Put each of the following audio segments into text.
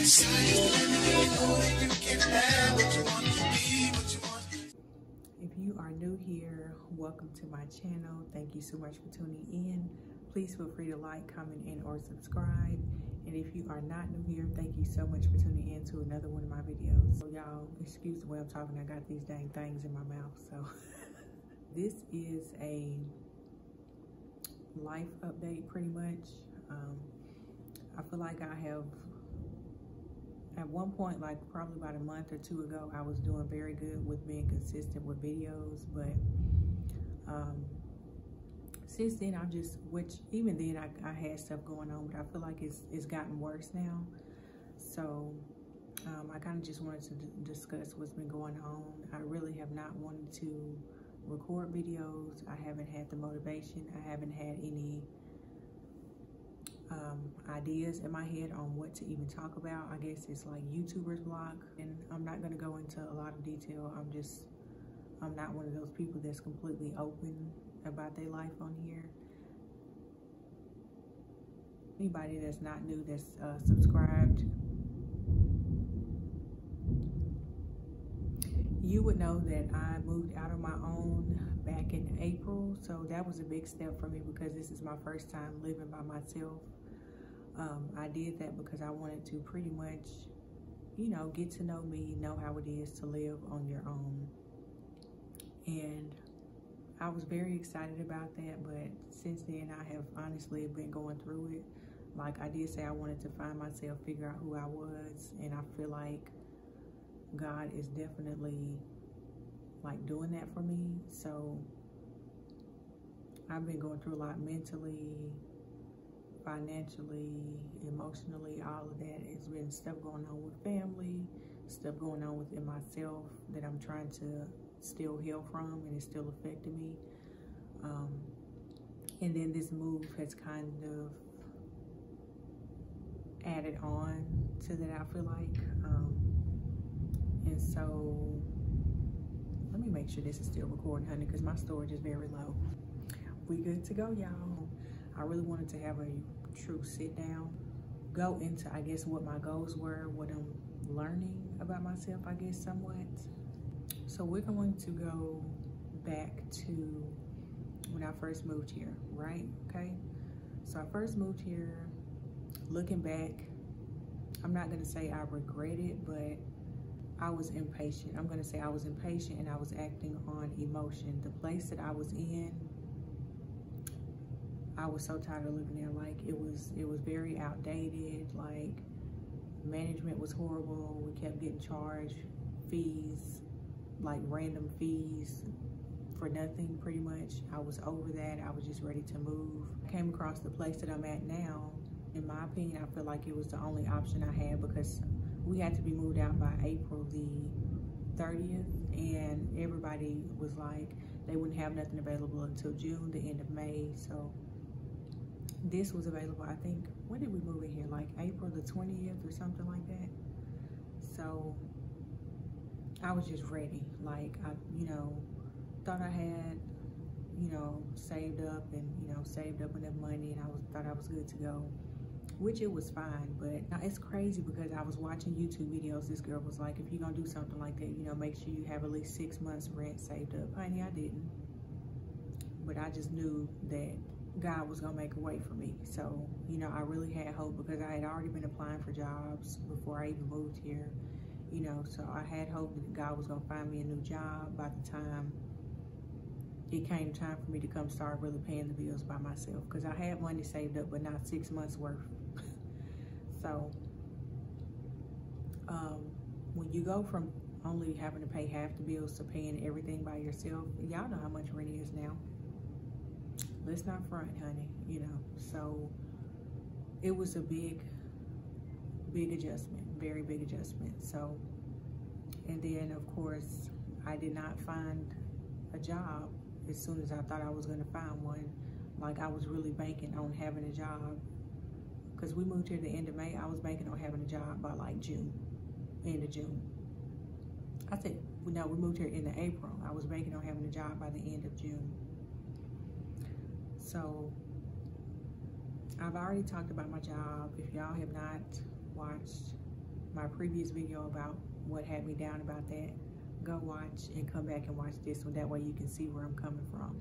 If you are new here, welcome to my channel. Thank you so much for tuning in. Please feel free to like, comment, and or subscribe. And if you are not new here, thank you so much for tuning in to another one of my videos. So y'all, excuse the way I'm talking, I got these dang things in my mouth. So this is a life update pretty much. I feel like I have, at one point, like probably about a month or two ago, I was doing very good with being consistent with videos, but since then even then I had stuff going on, but I feel like it's gotten worse now. So I kind of just wanted to discuss what's been going on. I really have not wanted to record videos. I haven't had the motivation. I haven't had any ideas in my head on what to even talk about. I guess it's like YouTuber's block, and I'm not going to go into a lot of detail. I'm not one of those people that's completely open about their life on here. Anybody that's not new, that's subscribed, you would know that I moved out on my own back in April. So that was a big step for me because this is my first time living by myself. I did that because I wanted to pretty much, you know, get to know me, know how it is to live on your own. And I was very excited about that, but since then I have honestly been going through it. Like I did say, I wanted to find myself, figure out who I was, and I feel like God is definitely like doing that for me. So I've been going through a lot mentally, financially, emotionally, all of that. It's been stuff going on with family, stuff going on within myself that I'm trying to still heal from, and it's still affecting me. And then this move has kind of added on to that, I feel like. And so let me make sure this is still recording, honey, because my storage is very low. We good to go, y'all. I really wanted to have a true sit down, go into, I guess, what my goals were, what I'm learning about myself, I guess, somewhat. So we're going to go back to when I first moved here, right? Okay. So I first moved here. Looking back, I'm not going to say I regret it, but I was impatient. I'm going to say I was impatient and I was acting on emotion. The place that I was in, I was so tired of living there. Like it was very outdated. Like management was horrible. We kept getting charged fees, like random fees for nothing pretty much. I was over that. I was just ready to move. I came across the place that I'm at now. In my opinion, I feel like it was the only option I had because we had to be moved out by April the 30th, and everybody was like, they wouldn't have nothing available until June, the end of May. So this was available, I think, when did we move in here? Like April the 20th or something like that. So I was just ready. Like I, you know, thought I had, you know, saved up and, you know, saved up enough money, and thought I was good to go, which it was fine. But now it's crazy because I was watching YouTube videos. This girl was like, if you're gonna do something like that, you know, make sure you have at least 6 months rent saved up. Honey, I didn't. But I just knew that God was gonna make a way for me. So, you know, I really had hope because I had already been applying for jobs before I even moved here, you know, so I had hope that God was gonna find me a new job by the time it came time for me to come start really paying the bills by myself, because I had money saved up, but not 6 months worth. So, when you go from only having to pay half the bills to paying everything by yourself, y'all know how much rent is now. Let's not front, honey, you know. So it was a big adjustment, very big adjustment. So, and then of course, I did not find a job as soon as I thought I was gonna find one. Like I was really banking on having a job, because we moved here at the end of May. I was banking on having a job by like June, end of June. I said, no, we moved here in April. I was banking on having a job by the end of June. So I've already talked about my job. If y'all have not watched my previous video about what had me down about that, go watch and come back and watch this one. That way you can see where I'm coming from.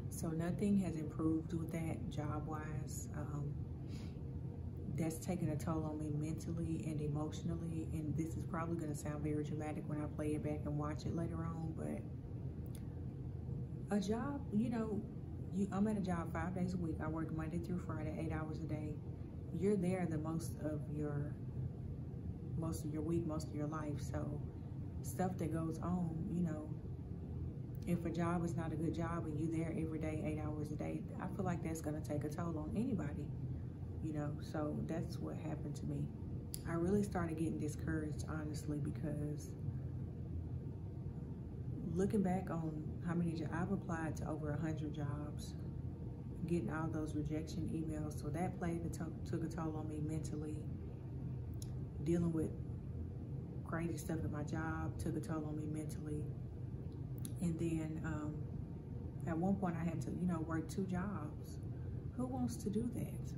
So nothing has improved with that job-wise. That's taken a toll on me mentally and emotionally, and this is probably going to sound very dramatic when I play it back and watch it later on, but a job, you know, I'm at a job 5 days a week. I work Monday through Friday, 8 hours a day. You're there the most of your week, most of your life. So stuff that goes on, you know, if a job is not a good job and you're there every day, 8 hours a day, I feel like that's going to take a toll on anybody, you know. So that's what happened to me. I really started getting discouraged, honestly, because looking back on how many jobs I've applied to, over 100 jobs, getting all those rejection emails, so that took a toll on me mentally. Dealing with crazy stuff at my job took a toll on me mentally. And then at one point I had to, you know, work 2 jobs. Who wants to do that?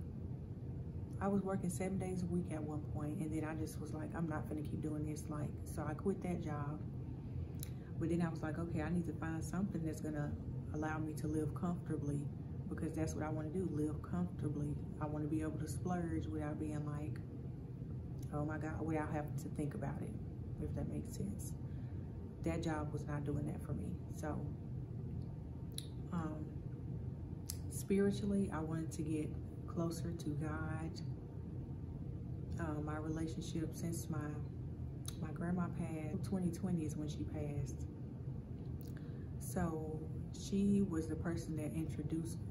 I was working 7 days a week at one point, and then I just was like, I'm not gonna keep doing this. Like, so I quit that job. But then I was like, okay, I need to find something that's gonna allow me to live comfortably, because that's what I want to do, live comfortably. I want to be able to splurge without being like, oh my God, without having to think about it, if that makes sense. That job was not doing that for me. So spiritually, I wanted to get closer to God. My relationship since my grandma passed, 2020 is when she passed. So she was the person that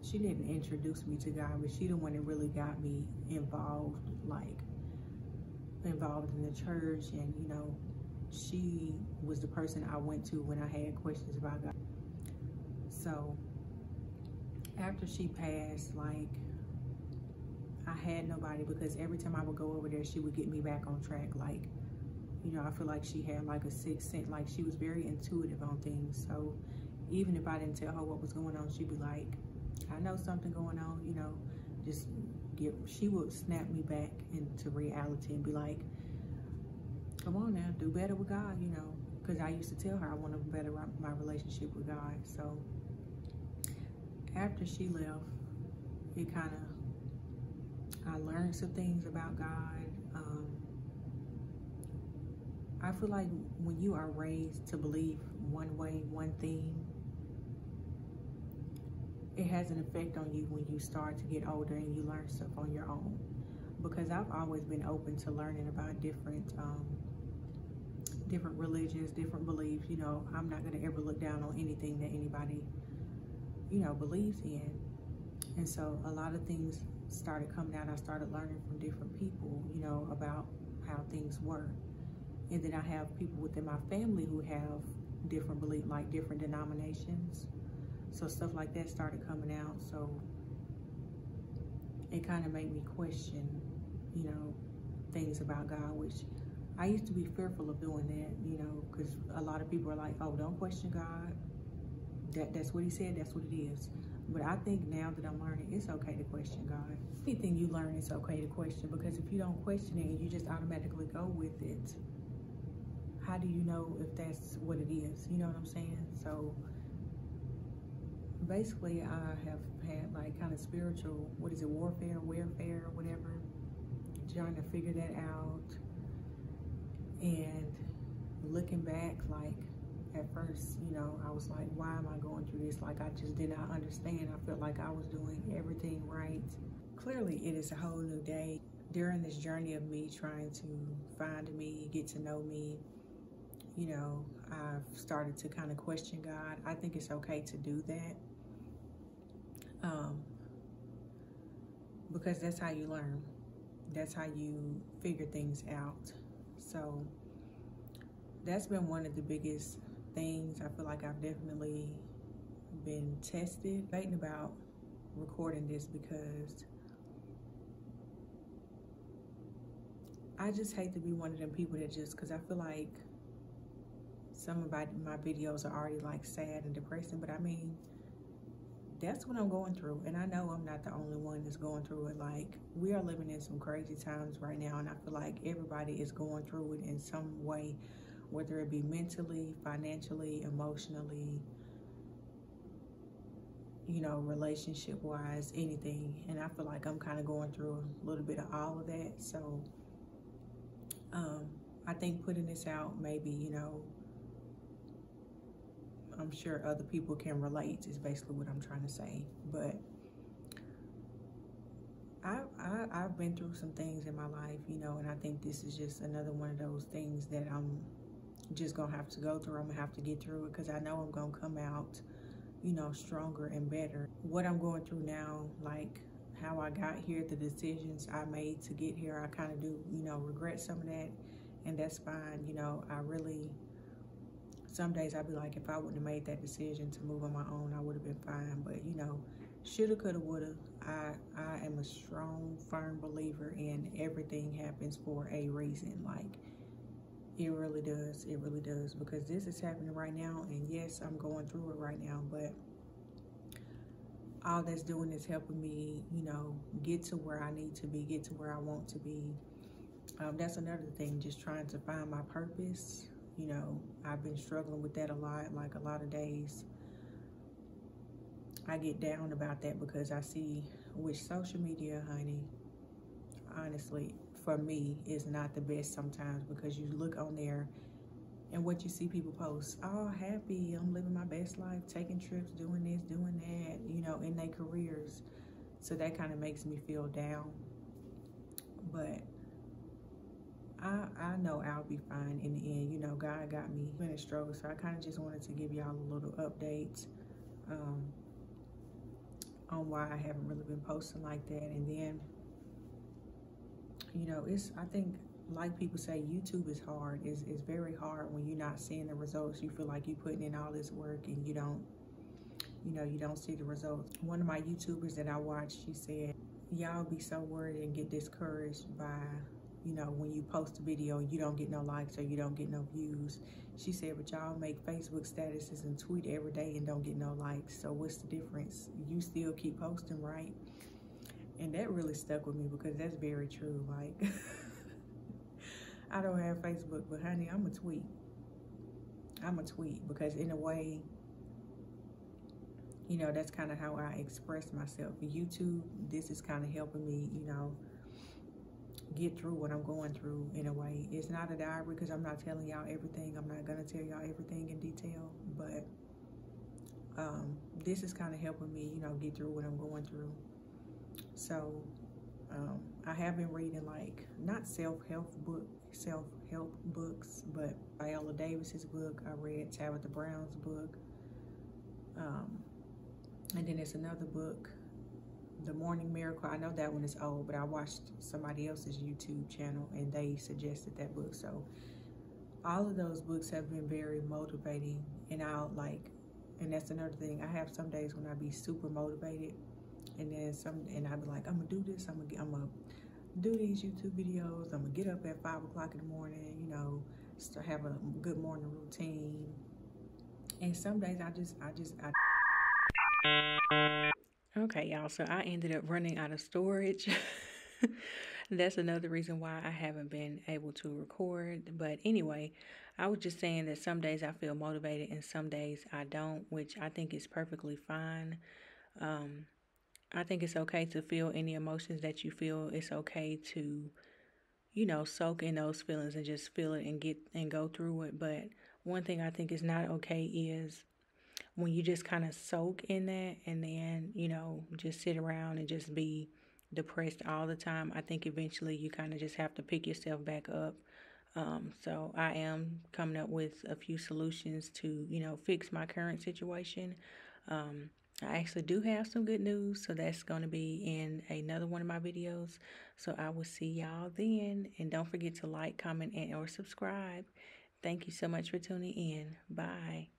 she didn't introduce me to God, but she the one that really got me involved, like involved in the church. And you know, she was the person I went to when I had questions about God. So after she passed, like, I had nobody, because every time I would go over there, she would get me back on track. Like, you know, I feel like she had like a sixth sense, like she was very intuitive on things. So even if I didn't tell her what was going on, she'd be like, I know something going on, you know, she would snap me back into reality and be like, come on now, do better with God, you know, because I used to tell her I want to better my relationship with God. So after she left, it kind of, I learned some things about God. I feel like when you are raised to believe one way, one thing, it has an effect on you when you start to get older and you learn stuff on your own. Because I've always been open to learning about different religions, different beliefs. You know, I'm not going to ever look down on anything that anybody, you know, believes in. And so a lot of things started coming out. I started learning from different people, you know, about how things work. And then I have people within my family who have different beliefs, like different denominations. So stuff like that started coming out. So it kind of made me question, you know, things about God, which I used to be fearful of doing that, you know, because a lot of people are like, oh, don't question God. That's what he said, that's what it is. But I think now that I'm learning, it's okay to question God. Anything you learn, it's okay to question, because if you don't question it and you just automatically go with it, how do you know if that's what it is? You know what I'm saying? So basically, I have had like kind of spiritual, warfare, whatever, trying to figure that out. And looking back, like at first, you know, I was like, why am I going through this? Like, I just did not understand. I felt like I was doing everything right. Clearly, it is a whole new day. During this journey of me trying to find me, get to know me, you know, I've started to kind of question God. I think it's okay to do that. Because that's how you learn. That's how you figure things out. So that's been one of the biggest things. I feel like I've definitely been tested. Debating about recording this because I just hate to be one of them people that just, because I feel like some of my videos are already like sad and depressing, but I mean, that's what I'm going through. And I know I'm not the only one that's going through it. Like, we are living in some crazy times right now, and I feel like everybody is going through it in some way, whether it be mentally, financially, emotionally, you know, relationship wise, anything. And I feel like I'm kind of going through a little bit of all of that. So I think putting this out, maybe, you know, I'm sure other people can relate, is basically what I'm trying to say. But I've been through some things in my life, you know, and I think this is just another one of those things that I'm just gonna have to go through. I'm gonna have to get through it, because I know I'm gonna come out, you know, stronger and better. What I'm going through now, like how I got here, the decisions I made to get here, I kind of do, you know, regret some of that, and that's fine. You know, I really, some days I'd be like, if I wouldn't have made that decision to move on my own, I would have been fine. But, you know, shoulda, coulda, woulda. I am a strong, firm believer in everything happens for a reason. Like, it really does. It really does. Because this is happening right now, and yes, I'm going through it right now, but all that's doing is helping me, you know, get to where I need to be, get to where I want to be. That's another thing, just trying to find my purpose. You know, I've been struggling with that a lot. Like, a lot of days I get down about that, because I see, which social media, honey, honestly, for me, is not the best sometimes, because you look on there and what you see people post, oh, happy, I'm living my best life, taking trips, doing this, doing that, you know, in their careers. So that kind of makes me feel down. But I know I'll be fine in the end. You know, God got me in a struggle. So I kind of just wanted to give y'all a little update on why I haven't really been posting like that. And then, you know, I think, like people say, YouTube is hard. It's very hard when you're not seeing the results. You feel like you're putting in all this work and you don't, you know, you don't see the results. One of my YouTubers that I watched, she said, y'all be so worried and get discouraged by, you know, when you post a video and you don't get no likes or you don't get no views. She said, but y'all make Facebook statuses and tweet every day and don't get no likes. So what's the difference? You still keep posting, right? And that really stuck with me, because that's very true. Like, I don't have Facebook, but honey, I'm a tweet. I'm a tweet, because in a way, you know, that's kind of how I express myself. YouTube, this is kind of helping me, you know, get through what I'm going through in a way. It's not a diary, because I'm not telling y'all everything. I'm not going to tell y'all everything in detail, but this is kind of helping me, you know, get through what I'm going through. So I have been reading, like, not self-help books, but Viola Davis's book. I read Tabitha Brown's book. And then there's another book, The Morning Miracle. I know that one is old, but I watched somebody else's YouTube channel and they suggested that book. So all of those books have been very motivating, and and that's another thing. I have some days when I be super motivated, and then and I be like, I'm gonna do this, I'm gonna do these YouTube videos, I'm gonna get up at 5 o'clock in the morning, you know, to have a good morning routine. And some days I Okay, y'all, so I ended up running out of storage. That's another reason why I haven't been able to record. But anyway, I was just saying that some days I feel motivated and some days I don't, which I think is perfectly fine. I think it's okay to feel any emotions that you feel. It's okay to, you know, soak in those feelings and just feel it and go through it. But one thing I think is not okay is when you just kind of soak in that and then, you know, just sit around and just be depressed all the time. I think eventually you kind of just have to pick yourself back up. So I am coming up with a few solutions to, you know, fix my current situation. I actually do have some good news, so that's going to be in another one of my videos. So I will see y'all then, and don't forget to like, comment, and or subscribe. Thank you so much for tuning in. Bye.